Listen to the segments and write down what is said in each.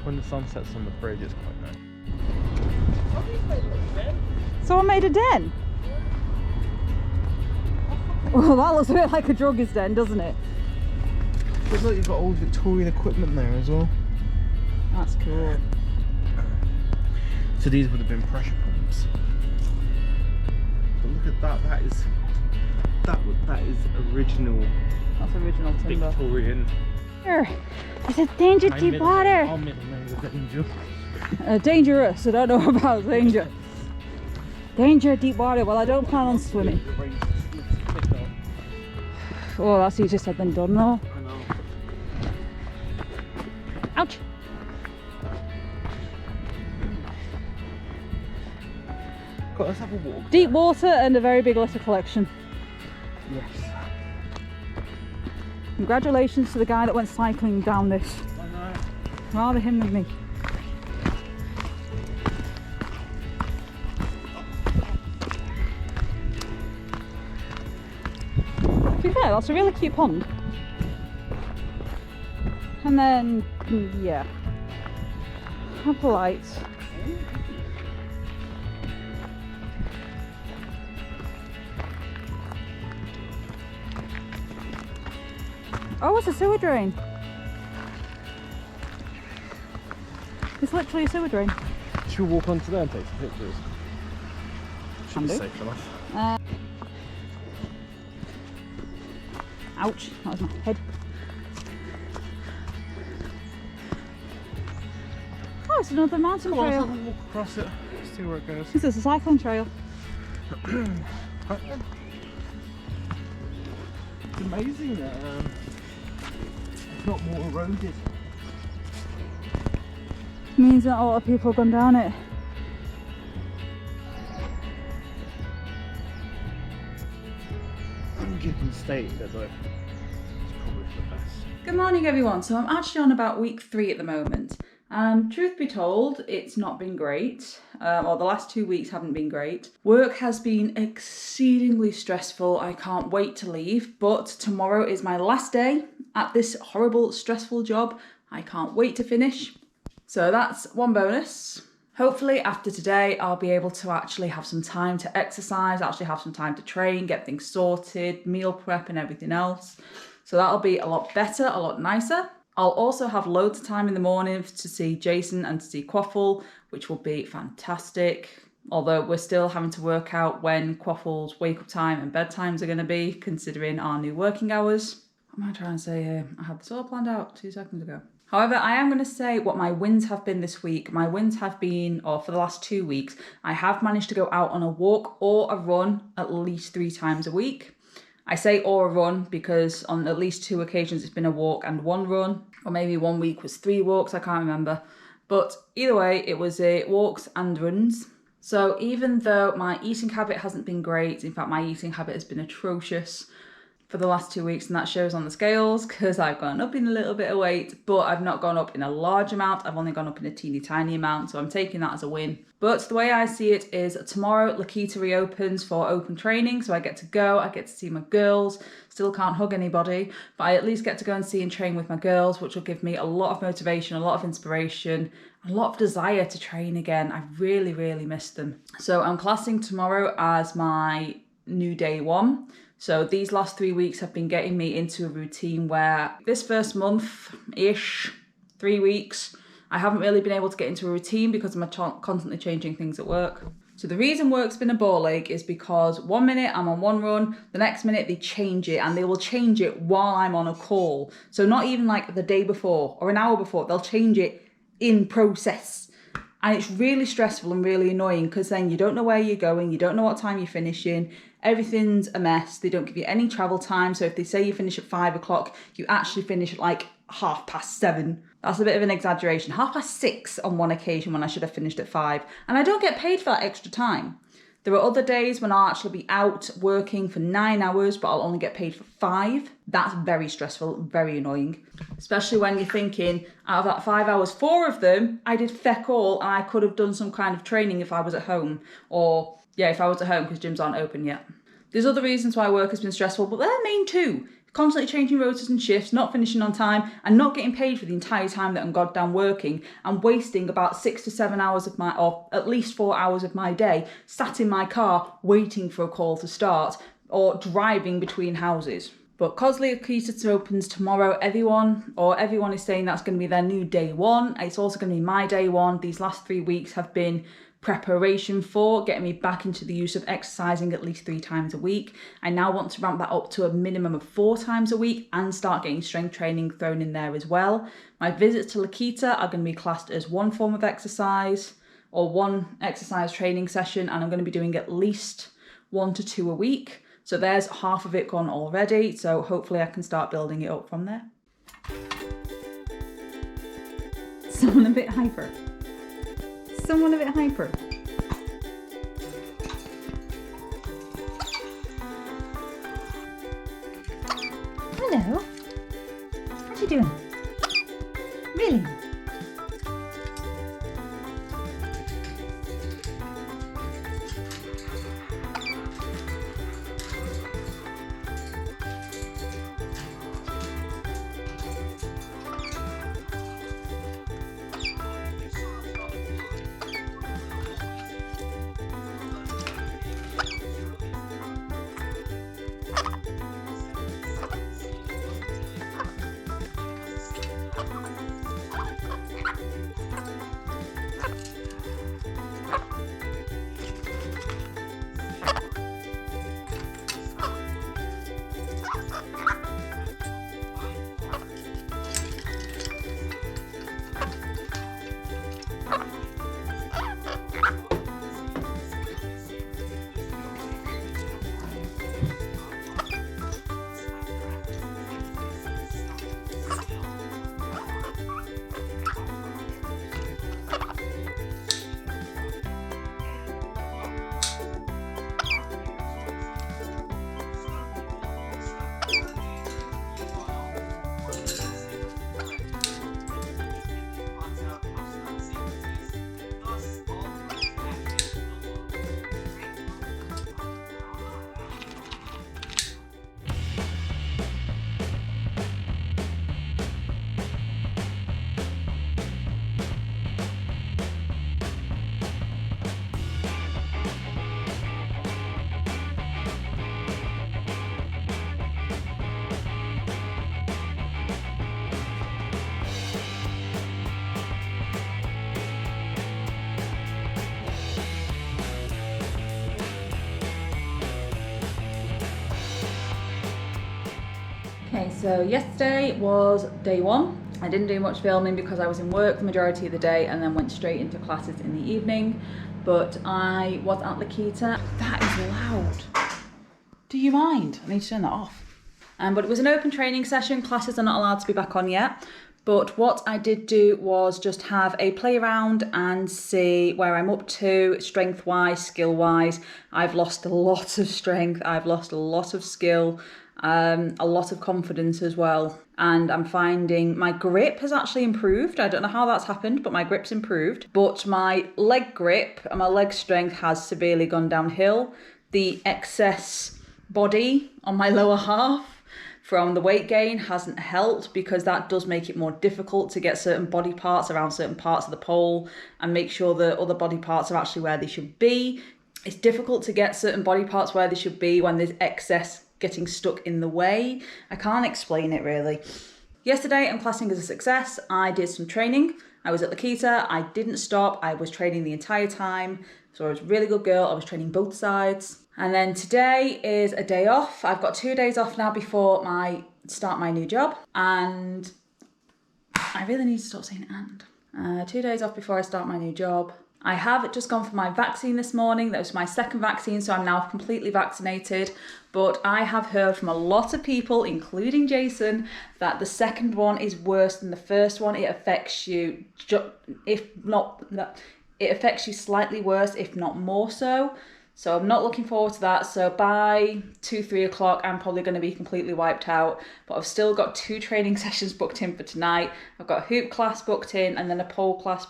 When the sun sets on the bridge, it's quite nice. Someone made a den? Well, that looks a bit like a druggist den, doesn't it? Looks like you've got old Victorian equipment there as well. That's cool. So these would have been pressure pumps. But look at that. That is original. That's original timber. Victorian. Here, it's a danger deep water. Our middle name is Danger. Dangerous. I don't know about danger. Danger deep water. Well, I don't plan on swimming. Oh, that's easier said than done, though. I know. Ouch. God, let's have a walk. Deep water and a very big litter collection. Yes. Congratulations to the guy that went cycling down this. I know. Rather him than me. To be fair, that's a really cute pond. And then, yeah. How polite. Oh, it's a sewer drain. It's literally a sewer drain. Should we walk onto there and take some pictures? Should be Can do. safe enough. Ouch, that was my head. Oh, it's another mountain Come on, let's trail. have a walk across it. See where it goes. This is a cycling trail. It's amazing that it's not more eroded. Means that a lot of people have gone down it. Given state, there's like, it's probably for the best. Good morning, everyone. So I'm actually on about week 3 at the moment. Truth be told, it's not been great. Or the last 2 weeks haven't been great. Work has been exceedingly stressful. I can't wait to leave, but tomorrow is my last day at this horrible, stressful job. I can't wait to finish. So that's one bonus. Hopefully after today, I'll be able to actually have some time to exercise, actually have some time to train, get things sorted, meal prep and everything else. So that'll be a lot better, a lot nicer. I'll also have loads of time in the morning to see Jason and to see Quaffle, which will be fantastic. Although we're still having to work out when Quaffle's wake up time and bedtimes are going to be, considering our new working hours. What am I trying to say here? I had this all planned out 2 seconds ago. However, I am going to say what my wins have been this week. My wins have been, or for the last 2 weeks, I have managed to go out on a walk or a run at least 3 times a week. I say or a run because on at least 2 occasions it's been a walk and 1 run, or maybe 1 week was 3 walks, I can't remember. But either way, it was walks and runs. So even though my eating habit hasn't been great, in fact my eating habit has been atrocious for the last 2 weeks, and that shows on the scales because I've gone up in a little bit of weight, but I've not gone up in a large amount. I've only gone up in a teeny tiny amount, so I'm taking that as a win. But the way I see it is tomorrow Lakita reopens for open training, so I get to go, I get to see my girls. Still can't hug anybody, but I at least get to go and see and train with my girls, which will give me a lot of motivation, a lot of inspiration, a lot of desire to train again. I really, really miss them. So I'm classing tomorrow as my new day 1. So these last 3 weeks have been getting me into a routine where this first month-ish, 3 weeks, I haven't really been able to get into a routine because I'm constantly changing things at work. So the reason work's been a ball ache is because 1 minute I'm on 1 run, the next minute they change it, and they will change it while I'm on a call. So not even like the day before or an hour before, they'll change it in process. And it's really stressful and really annoying because then you don't know where you're going, you don't know what time you're finishing, everything's a mess. They don't give you any travel time. So if they say you finish at 5 o'clock, you actually finish at like 7:30. That's a bit of an exaggeration. 6:30 on one occasion when I should have finished at 5. And I don't get paid for that extra time. There are other days when I'll actually be out working for 9 hours, but I'll only get paid for 5. That's very stressful, very annoying. Especially when you're thinking, out of that 5 hours, 4 of them, I did feck all and I could have done some kind of training if I was at home. Or, yeah, if I was at home because gyms aren't open yet. There's other reasons why work has been stressful, but they're main 2. constantly changing rotors and shifts, not finishing on time, and not getting paid for the entire time that I'm goddamn working, and wasting about 6 to 7 hours of or at least 4 hours of my day sat in my car waiting for a call to start, or driving between houses. But because Lakita opens tomorrow, everyone is saying that's going to be their new day one. It's also going to be my day one. These last 3 weeks have been preparation for getting me back into the use of exercising at least 3 times a week. I now want to ramp that up to a minimum of 4 times a week and start getting strength training thrown in there as well. My visits to Lakita are going to be classed as one form of exercise or one exercise training session, and I'm going to be doing at least 1 to 2 a week. So there's half of it gone already. So hopefully I can start building it up from there. Someone a bit hyper. Someone a bit hyper. Hello. What are you doing? Really? Okay, so yesterday was day one. I didn't do much filming because I was in work the majority of the day and then went straight into classes in the evening. But I was at Lakita. That is loud. Do you mind? I need to turn that off. But it was an open training session. Classes are not allowed to be back on yet. But what I did do was just have a play around and see where I'm up to, strength-wise, skill-wise. I've lost a lot of strength. I've lost a lot of skill. A lot of confidence as well, and I'm finding my grip has actually improved. I don't know how that's happened, but my grip's improved. But my leg grip and my leg strength has severely gone downhill. The excess body on my lower half from the weight gain hasn't helped, because that does make it more difficult to get certain body parts around certain parts of the pole and make sure that other body parts are actually where they should be. It's difficult to get certain body parts where they should be when there's excess getting stuck in the way. I can't explain it really. Yesterday I'm classing as a success. I did some training. I was at Lakita. I didn't stop. I was training the entire time. So I was a really good girl. I was training both sides. And then today is a day off. I've got 2 days off now before start my new job. And I really need to stop saying and. 2 days off before I start my new job. I have just gone for my vaccine this morning. That was my second vaccine, so I'm now completely vaccinated. But I have heard from a lot of people, including Jason, that the second one is worse than the first one. It affects you, it affects you slightly worse, if not more so. So I'm not looking forward to that. So by 2-3 o'clock, I'm probably going to be completely wiped out. But I've still got 2 training sessions booked in for tonight. I've got a hoop class booked in, and then a pole class,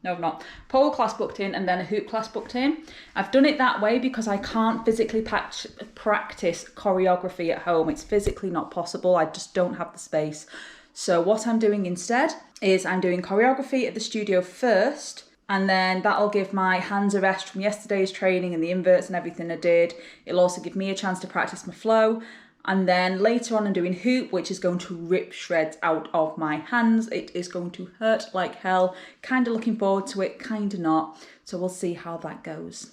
No, I've not. Pole class booked in and then a hoop class booked in. I've done it that way because I can't physically practice choreography at home. It's physically not possible. I just don't have the space. So what I'm doing instead is I'm doing choreography at the studio first, and then that'll give my hands a rest from yesterday's training and the inverts and everything I did. It'll also give me a chance to practice my flow. And then later on I'm doing hoop, which is going to rip shreds out of my hands. It is going to hurt like hell. Kind of looking forward to it, kind of not. So we'll see how that goes.